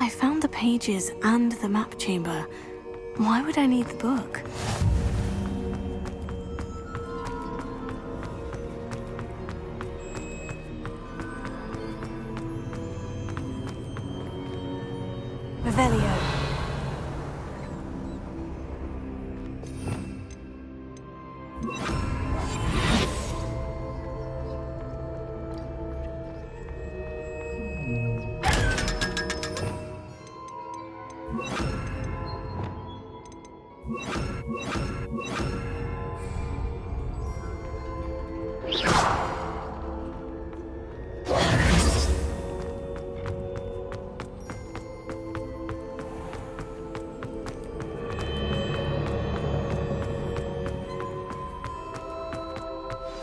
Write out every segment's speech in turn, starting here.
I found the pages and the map chamber. Why would I need the book? Revelio.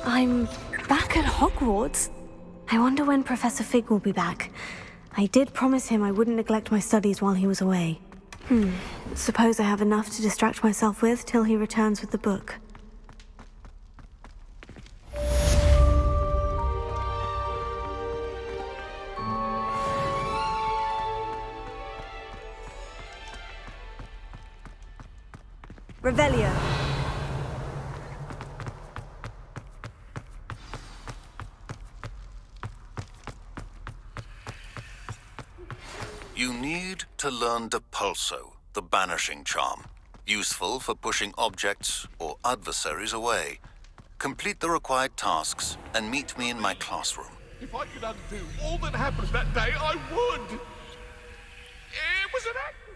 I'm back at Hogwarts. I wonder when Professor Fig will be back. I did promise him I wouldn't neglect my studies while he was away. Suppose I have enough to distract myself with till he returns with the book. Revelio. You need to learn Depulso, the banishing charm. Useful for pushing objects or adversaries away. Complete the required tasks and meet me in my classroom. If I could undo all that happened that day, I would! It was an accident!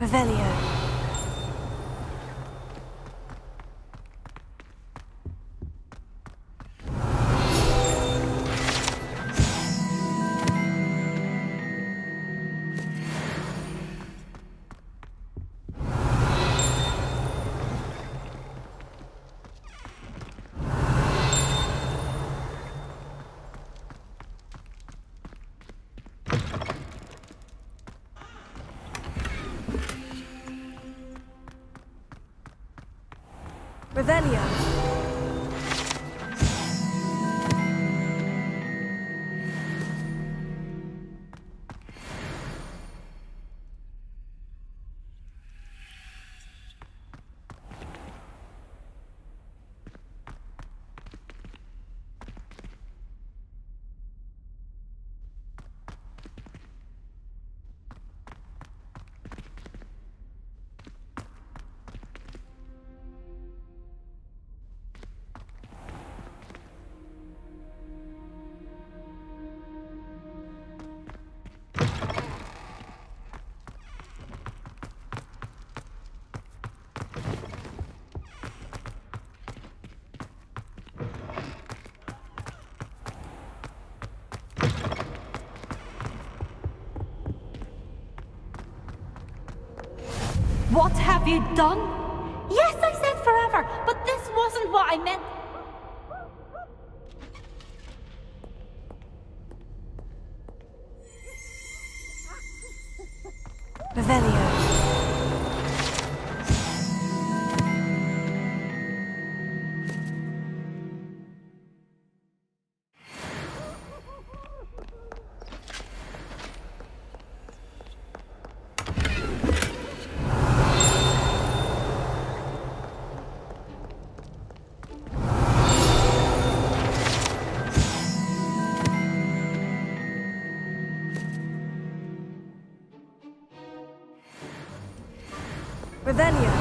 Revelio. Revelio. What have you done? Yes, I said forever, but this wasn't wasn't what I meant. Revelio. Revelio.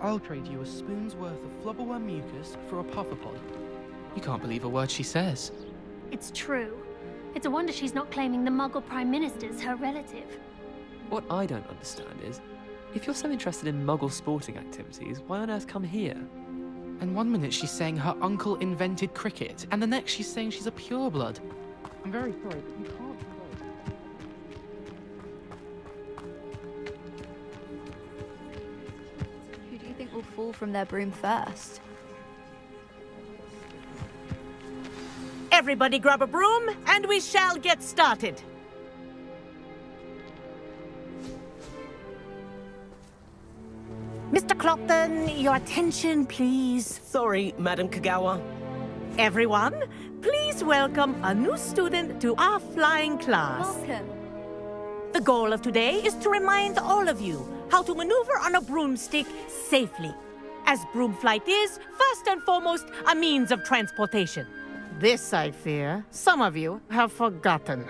I'll trade you a spoon's worth of flubberworm mucus for a pufferpod. You can't believe a word she says. It's true. It's a wonder she's not claiming the Muggle Prime Minister's her relative. What I don't understand is, if you're so interested in Muggle sporting activities, why on earth come here? And one minute she's saying her uncle invented cricket, and the next she's saying she's a pureblood. I'm very sorry, but you can't do both. Who do you think will fall from their broom first? Everybody grab a broom, and we shall get started. Mr. Clopton, your attention, please. Sorry, Madam Kagawa. Everyone, please welcome a new student to our flying class. Welcome. The goal of today is to remind all of you how to maneuver on a broomstick safely, as broom flight is, first and foremost, a means of transportation. This, I fear, some of you have forgotten.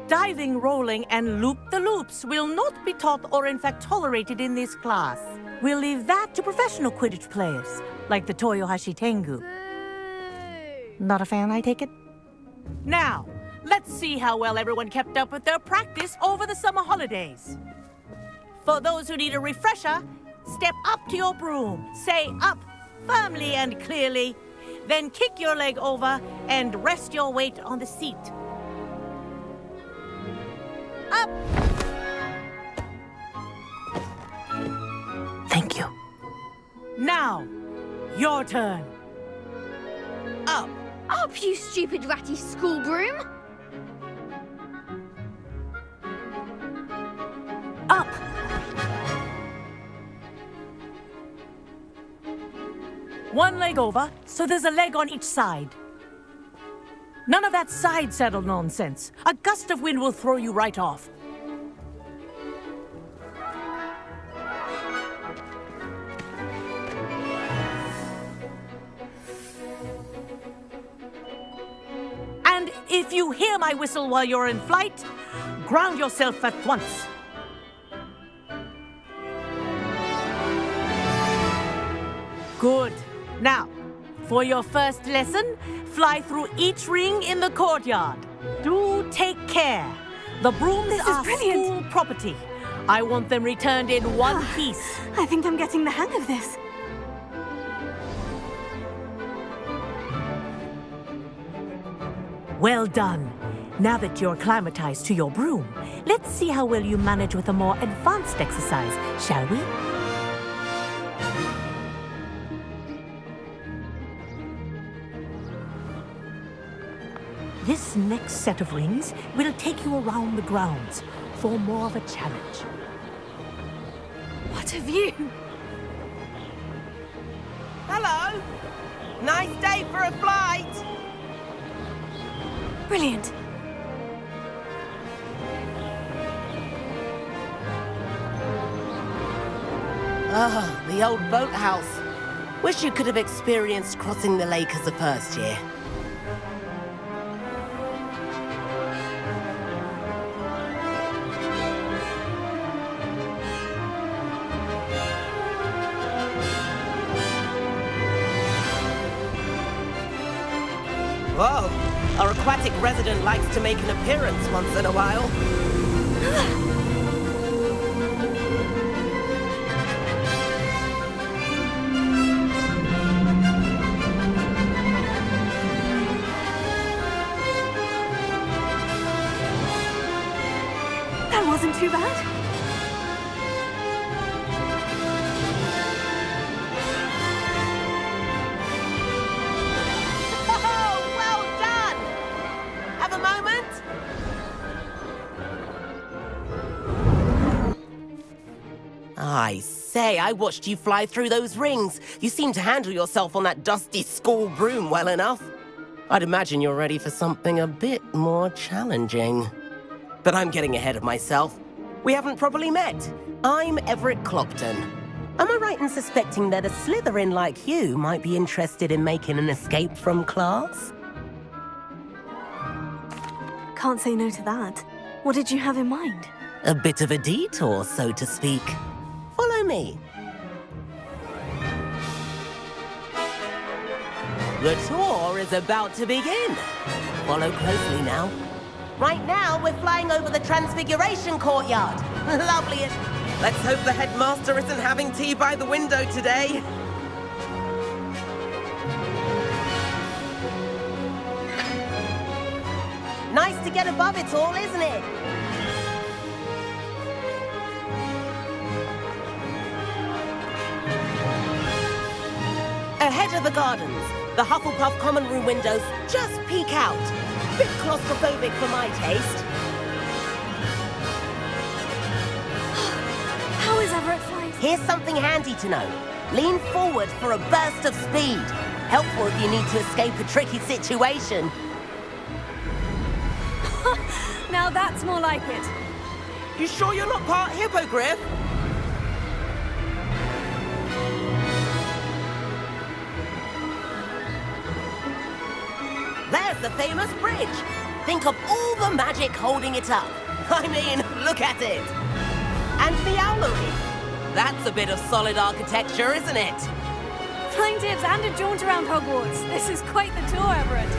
Diving, rolling, and loop-the-loops will not be taught or in fact tolerated in this class. We'll leave that to professional Quidditch players, like the Toyohashi Tengu. Not a fan, I take it? Now, let's see how well everyone kept up with their practice over the summer holidays. For those who need a refresher, step up to your broom, say up firmly and clearly, then kick your leg over and rest your weight on the seat. Up! Thank you. Now, your turn. Up! Up, you stupid ratty school broom! Up! One leg over, so there's a leg on each side. None of that side saddle nonsense. A gust of wind will throw you right off. And if you hear my whistle while you're in flight, ground yourself at once. Good. Now, for your first lesson, fly through each ring in the courtyard. Do take care. The brooms are brilliant. school property. I want them returned in one piece. I think I'm getting the hang of this. Well done. Now that you're acclimatized to your broom, let's see how well you manage with a more advanced exercise, shall we? This next set of rings will take you around the grounds for more of a challenge. What a view! Hello! Nice day for a flight! Brilliant. Ah, the old boathouse. Wish you could have experienced crossing the lake as a first year. Whoa, our aquatic resident likes to make an appearance once in a while. That wasn't too bad. Oh, well done! Have a moment? I say, I watched you fly through those rings. You seem to handle yourself on that dusty school broom well enough. I'd imagine you're ready for something a bit more challenging. But I'm getting ahead of myself. We haven't properly met. I'm Everett Clopton. Am I right in suspecting that a Slytherin like you might be interested in making an escape from class? Can't say no to that. What did you have in mind? A bit of a detour, so to speak. Follow me. The tour is about to begin. Follow closely now. Right now, we're flying over the Transfiguration Courtyard. Lovely. Let's hope the headmaster isn't having tea by the window today. Nice to get above it all, isn't it? Ahead of the gardens, the Hufflepuff common room windows just peek out. Bit claustrophobic for my taste. How is Everett flying? Here's something handy to know. Lean forward for a burst of speed. Helpful if you need to escape a tricky situation. Now that's more like it. You sure you're not part hippogriff? There's the famous bridge. Think of all the magic holding it up. I mean, look at it. And the owlery. That's a bit of solid architecture, isn't it? Flying tips and a jaunt around Hogwarts. This is quite the tour, Everett.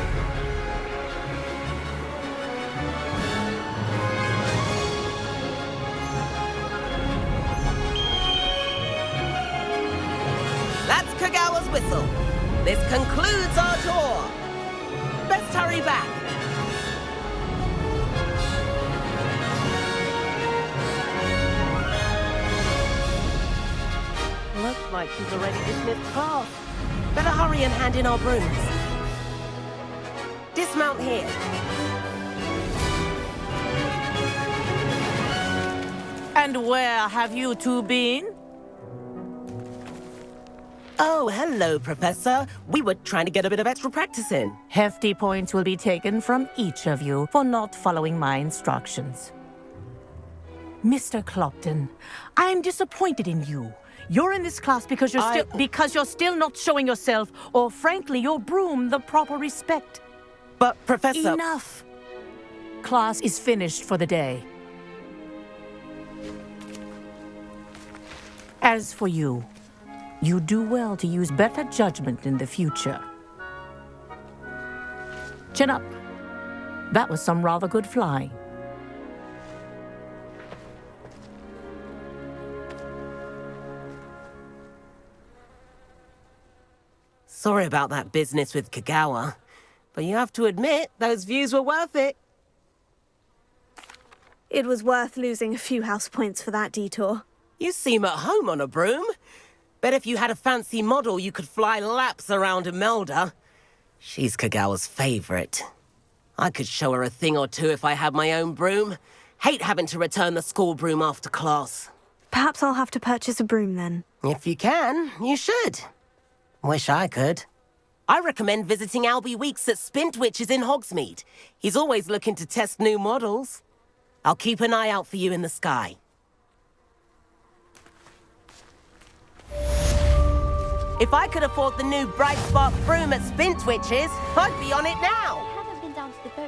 That's Kagawa's whistle. This concludes our tour. Let's hurry back. Looks like she's already dismissed class. Better hurry and hand in our brooms. Dismount here. And where have you two been? Oh, hello, Professor. We were trying to get a bit of extra practice in. Hefty points will be taken from each of you for not following my instructions. Mr. Clopton, I'm disappointed in you. You're in this class because you're still not showing yourself, or frankly, your broom the proper respect. But, Professor... Enough. Class is finished for the day. As for you, you do well to use better judgment in the future. Chin up. That was some rather good flying. Sorry about that business with Kagawa, but you have to admit, those views were worth it. It was worth losing a few house points for that detour. You seem at home on a broom. Bet if you had a fancy model, you could fly laps around Imelda. She's Kagawa's favorite. I could show her a thing or two if I had my own broom. Hate having to return the school broom after class. Perhaps I'll have to purchase a broom then. If you can, you should. Wish I could. I recommend visiting Albie Weeks at Spintwitches in Hogsmeade. He's always looking to test new models. I'll keep an eye out for you in the sky. If I could afford the new Bright Spark broom at Spintwitches, I'd be on it now.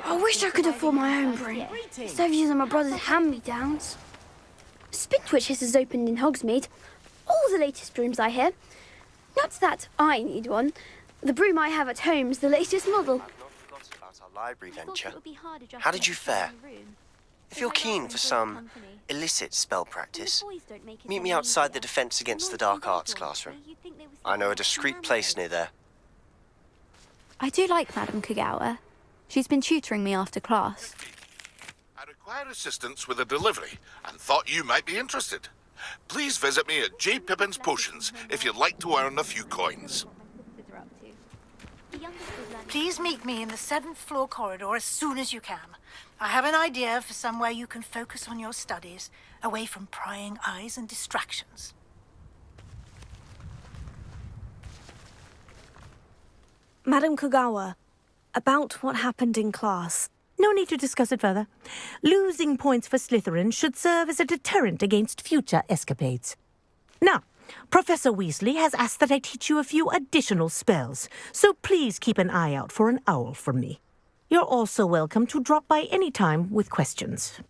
I wish I could afford my own broom. Instead of using my brother's hand-me-downs. Spintwitches has opened in Hogsmeade. All the latest brooms, I hear. Not that I need one. The broom I have at home's the latest model. I've not forgotten about our library venture. How did you fare? If you're keen for some illicit spell practice, meet me outside the Defense Against the Dark Arts classroom. I know a discreet place near there. I do like Madame Kagawa. She's been tutoring me after class. I require assistance with a delivery and thought you might be interested. Please visit me at J. Pippin's Potions if you'd like to earn a few coins. Please meet me in the 7th floor corridor as soon as you can. I have an idea for somewhere you can focus on your studies, away from prying eyes and distractions. Madame Kagawa, about what happened in class. No need to discuss it further. Losing points for Slytherin should serve as a deterrent against future escapades. Now, Professor Weasley has asked that I teach you a few additional spells, so please keep an eye out for an owl from me. You're also welcome to drop by any time with questions.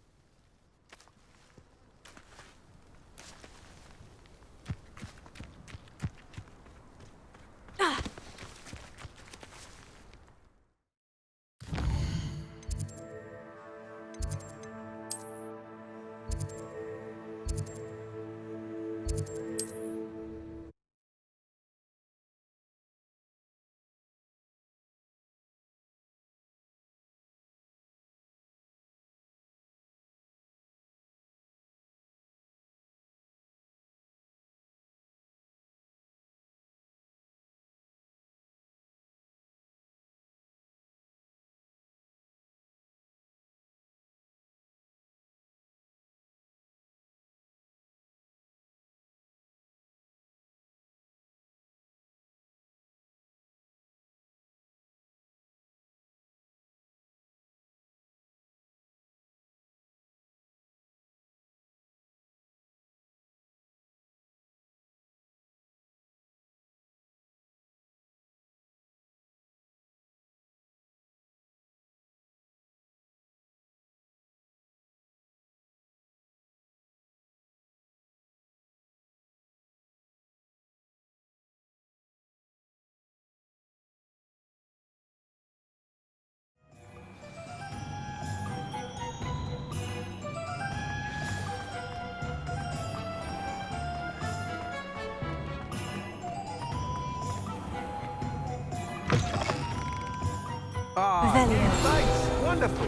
Revelio. Thanks. Wonderful.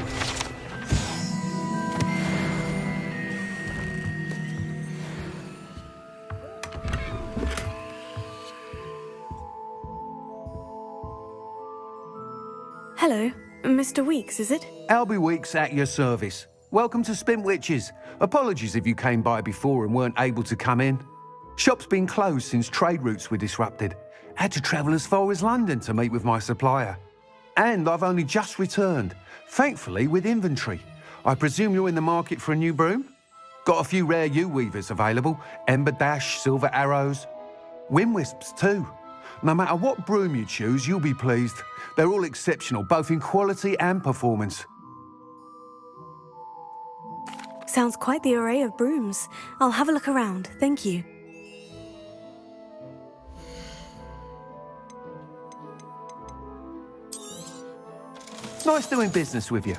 Hello, Mr. Weeks, is it? Albie Weeks at your service. Welcome to Spintwitches. Apologies if you came by before and weren't able to come in. Shop's been closed since trade routes were disrupted. Had to travel as far as London to meet with my supplier. And I've only just returned, thankfully with inventory. I presume you're in the market for a new broom? Got a few rare U-weavers available, Ember Dash, Silver Arrows. Wind Wisps too. No matter what broom you choose, you'll be pleased. They're all exceptional, both in quality and performance. Sounds quite the array of brooms. I'll have a look around, thank you. Nice doing business with you.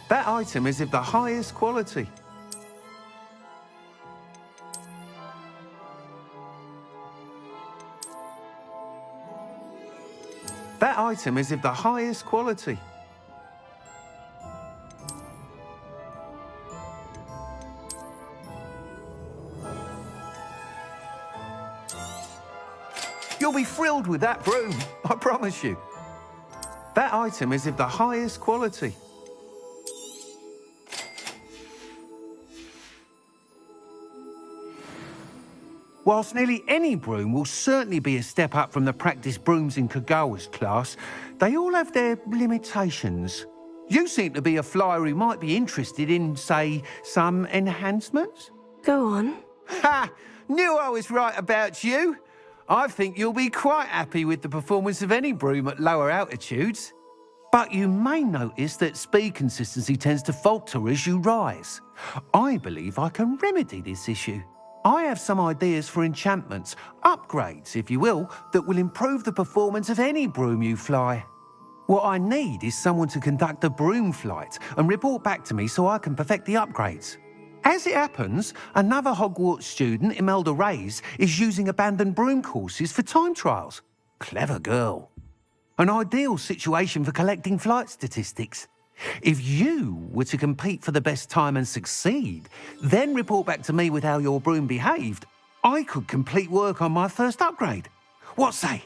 That item is of the highest quality. That item is of the highest quality. You'll be thrilled with that broom, I promise you. That item is of the highest quality. Whilst nearly any broom will certainly be a step up from the practice brooms in Kagawa's class, they all have their limitations. You seem to be a flyer who might be interested in, say, some enhancements? Go on. Ha! Knew I was right about you. I think you'll be quite happy with the performance of any broom at lower altitudes. But you may notice that speed consistency tends to falter as you rise. I believe I can remedy this issue. I have some ideas for enchantments, upgrades, if you will, that will improve the performance of any broom you fly. What I need is someone to conduct a broom flight and report back to me so I can perfect the upgrades. As it happens, another Hogwarts student, Imelda Reyes, is using abandoned broom courses for time trials. Clever girl. An ideal situation for collecting flight statistics. If you were to compete for the best time and succeed, then report back to me with how your broom behaved, I could complete work on my first upgrade. What say?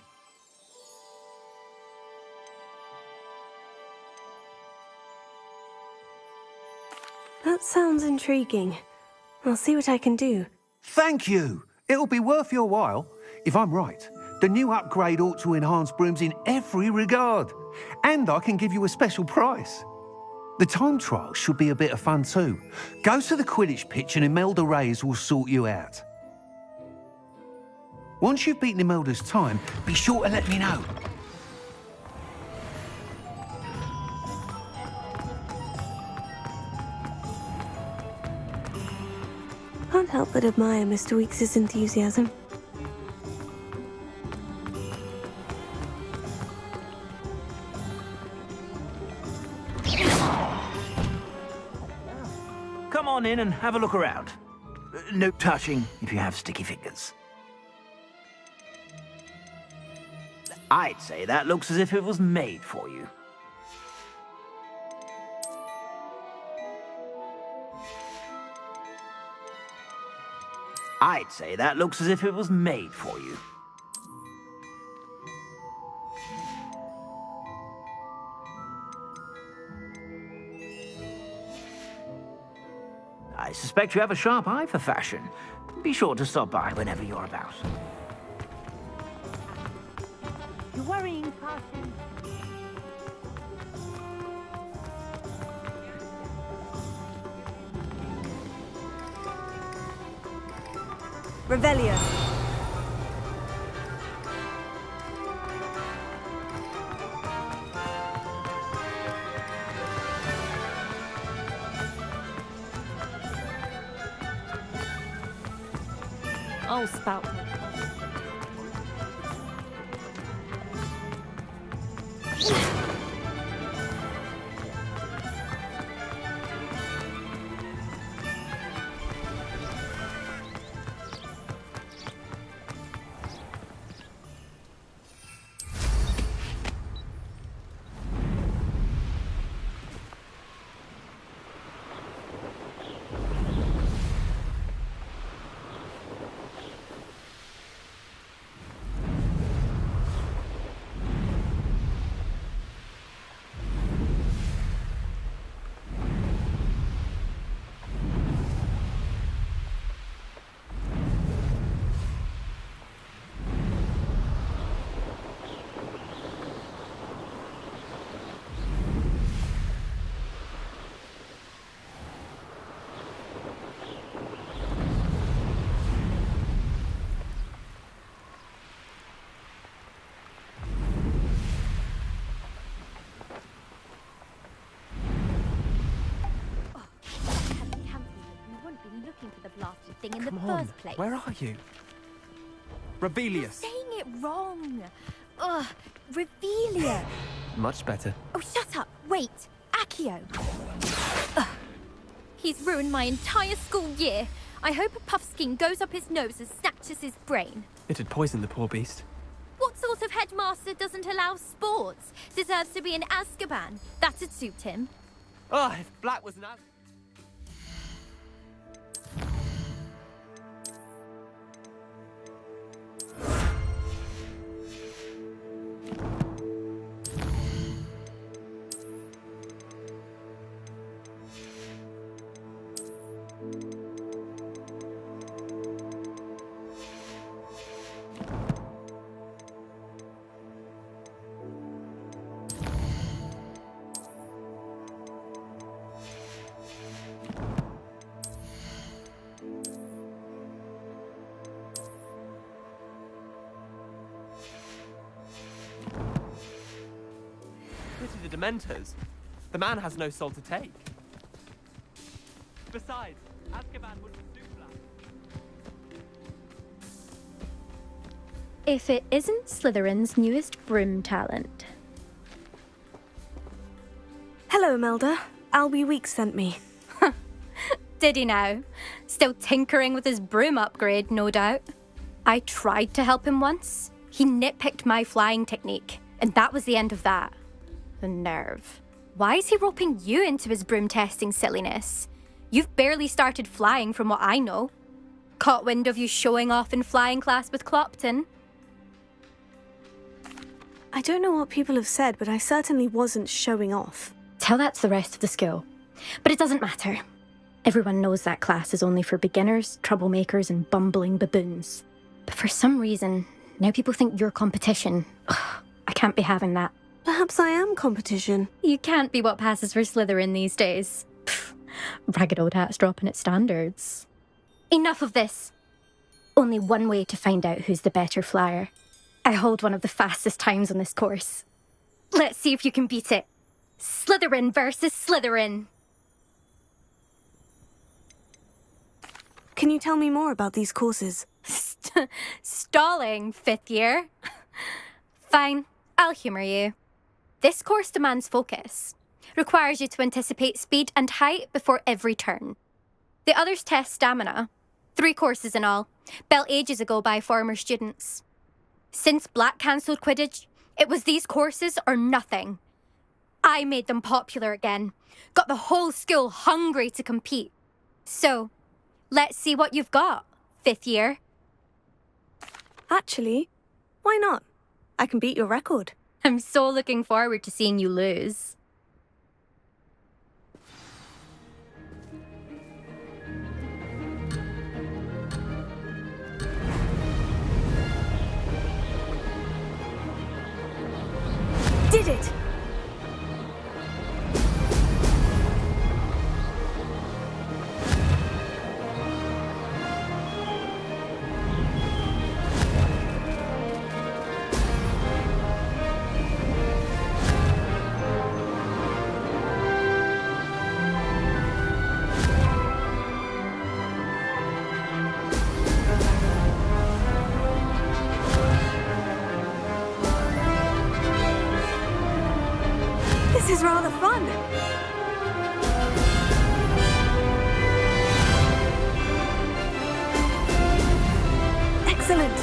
That sounds intriguing. I'll see what I can do. Thank you. It'll be worth your while. If I'm right, the new upgrade ought to enhance brooms in every regard. And I can give you a special price. The time trial should be a bit of fun too. Go to the Quidditch pitch and Imelda Reyes will sort you out. Once you've beaten Imelda's time, be sure to let me know. Can't help but admire Mr. Weeks' enthusiasm. Come on in and have a look around. No touching if you have sticky fingers. I'd say that looks as if it was made for you. I'd say that looks as if it was made for you. I suspect you have a sharp eye for fashion. Be sure to stop by whenever you're about. You're worrying, Carson. Revelio. I'll spout. For the blasted thing in Come the on, first place. where are you? Rebellious. Saying it wrong. Ugh, Revelia. Much better. Oh, shut up. Wait, Accio. Ugh. He's ruined my entire school year. I hope a puffskein goes up his nose and snatches his brain. It had poisoned the poor beast. What sort of headmaster doesn't allow sports? Deserves to be in Azkaban. That'd suit him. Oh, if Black was an Pity the Dementors. The man has no soul to take. Besides, Azkaban would suit Black. If it isn't Slytherin's newest broom talent. Hello, Imelda. Albie Weeks sent me. Did he now? Still tinkering with his broom upgrade, no doubt. I tried to help him once. He nitpicked my flying technique, and that was the end of that. The nerve. Why is he roping you into his broom testing silliness? You've barely started flying from what I know. Caught wind of you showing off in flying class with Clopton. I don't know what people have said, but I certainly wasn't showing off. Tell that to the rest of the school. But it doesn't matter. Everyone knows that class is only for beginners, troublemakers, and bumbling baboons. But for some reason, now people think you're competition. Ugh, I can't be having that. Perhaps I am competition. You can't be what passes for Slytherin these days. Pfft, ragged old hat's dropping its standards. Enough of this. Only one way to find out who's the better flyer. I hold one of the fastest times on this course. Let's see if you can beat it. Slytherin versus Slytherin. Can you tell me more about these courses? Stalling, fifth year. Fine, I'll humour you. This course demands focus. Requires you to anticipate speed and height before every turn. The others test stamina. 3 courses in all, built ages ago by former students. Since Black cancelled Quidditch, it was these courses or nothing. I made them popular again. Got the whole school hungry to compete. So, let's see what you've got, fifth year. Actually, why not? I can beat your record. I'm so looking forward to seeing you lose. Did it! all the fun? Excellent.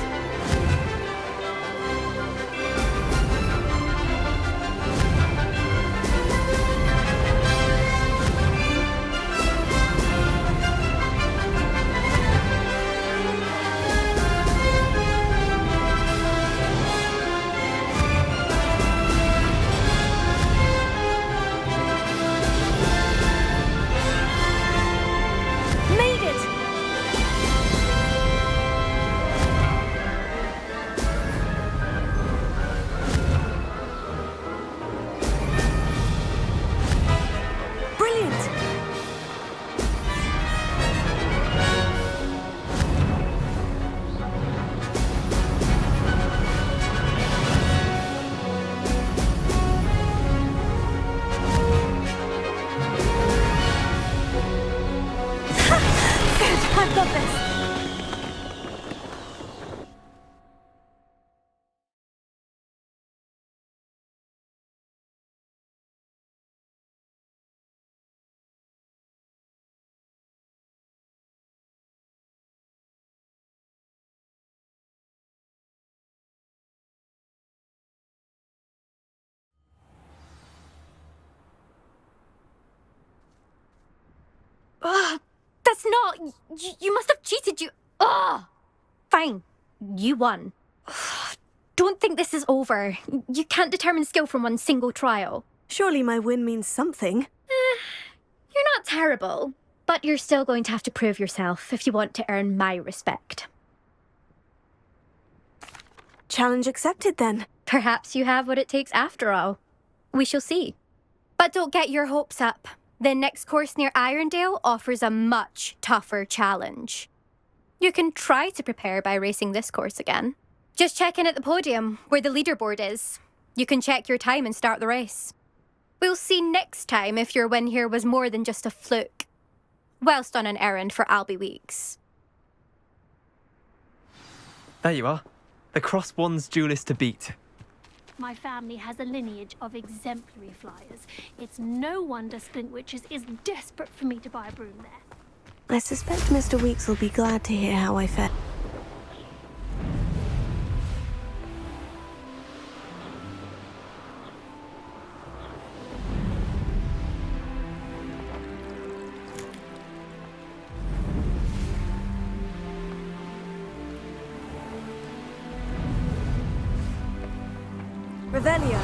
Made it! Brilliant! Good, I've got this. Ugh, that's not. You must have cheated. Ugh! Fine. You won. Ugh, don't think this is over. You can't determine skill from one single trial. Surely my win means something. You're not terrible, but you're still going to have to prove yourself if you want to earn my respect. Challenge accepted then. Perhaps you have what it takes after all. We shall see. But don't get your hopes up. The next course near Irondale offers a much tougher challenge. You can try to prepare by racing this course again. Just check in at the podium, where the leaderboard is. You can check your time and start the race. We'll see next time if your win here was more than just a fluke, whilst on an errand for Albie Weeks. There you are. The Cross Wands duelist to beat. My family has a lineage of exemplary flyers. It's no wonder Splintwitches is desperate for me to buy a broom there. I suspect Mr. Weeks will be glad to hear how I fared. Revelio.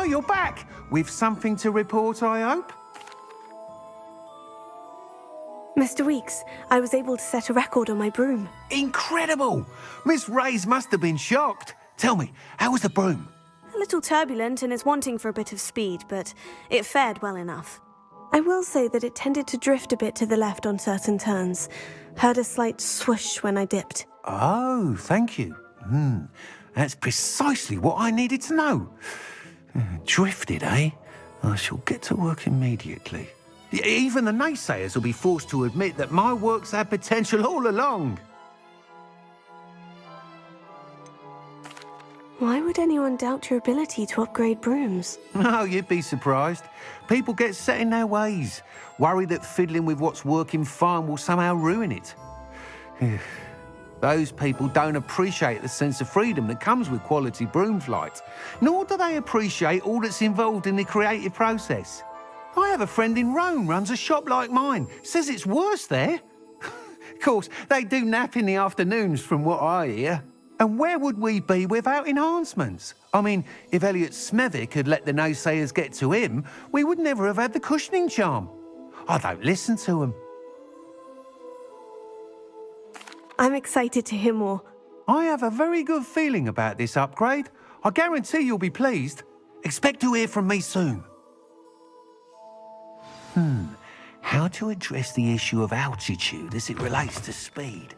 You're back! With something to report, I hope? Mr. Weeks, I was able to set a record on my broom. Incredible! Miss Reyes must have been shocked. Tell me, how was the broom? A little turbulent and is wanting for a bit of speed, but it fared well enough. I will say that it tended to drift a bit to the left on certain turns. Heard a slight swoosh when I dipped. Oh, thank you. That's precisely what I needed to know. Drifted, eh? I shall get to work immediately. Even the naysayers will be forced to admit that my work's had potential all along. Why would anyone doubt your ability to upgrade brooms? Oh, you'd be surprised. People get set in their ways, worried that fiddling with what's working fine will somehow ruin it. Those people don't appreciate the sense of freedom that comes with quality broom flight, nor do they appreciate all that's involved in the creative process. I have a friend in Rome runs a shop like mine, says it's worse there. Of course, they do nap in the afternoons from what I hear. And where would we be without enhancements? I mean, if Elliot Smethwick had let the naysayers get to him, we would never have had the cushioning charm. I don't listen to them. I'm excited to hear more. I have a very good feeling about this upgrade. I guarantee you'll be pleased. Expect to hear from me soon. How to address the issue of altitude as it relates to speed?